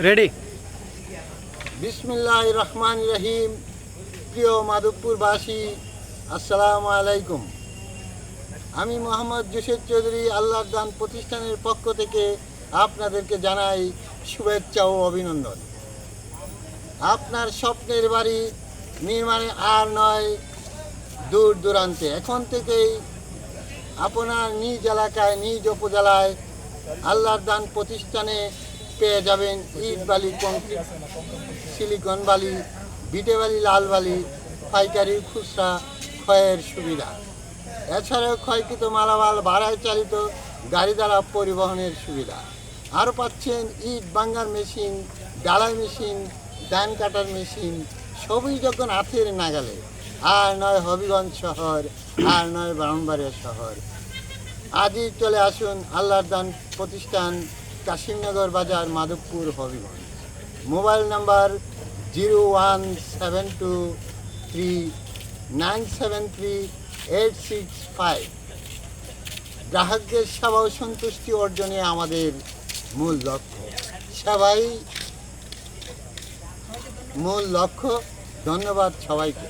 Ready. বিসমিল্লাহির রহমানির রহিম। প্রিয় মাধবপুরবাসী, আসসালামু আলাইকুম। আমি মোহাম্মদ জুসেদ চৌধুরী আল্লাহর দান প্রতিষ্ঠানের পক্ষ থেকে আপনাদেরকে জানাই শুভেচ্ছা ও অভিনন্দন। আপনার স্বপ্নের বাড়ি নির্মাণে আর নয় দূর দূরান্তে, এখন থেকেই আপনার নিজ এলাকায়, নিজ উপজেলায় আল্লাহর দান প্রতিষ্ঠানে পেয়ে যাবেন ইট বালি, কংক্রিট, সিলিকন বালি, বিটে বালি, লাল বালি, পাইকারি, খুচরা ক্ষয়ের সুবিধা। এছাড়াও ক্ষয়কৃত মালামাল ভাড়ায় চালিত গাড়ি দ্বারা পরিবহনের সুবিধা। আরও পাচ্ছেন ইট ভাঙার মেশিন, ডালাই মেশিন, ধান কাটার মেশিন, সবই যখন হাতের নাগালে। আর নয় হবিগঞ্জ শহর, আর নয় ব্রাহ্মণবাড়িয়া শহর। আজই চলে আসুন আল্লাহর দান প্রতিষ্ঠান, কাশিমনগর বাজার, মাধবপুর, হবিগঞ্জ। Mobile number 01723973865। গ্রাহকদের সেবা ও সন্তুষ্টি অর্জনে আমাদের মূল লক্ষ্য। সেবাই মূল লক্ষ্য। ধন্যবাদ সবাইকে।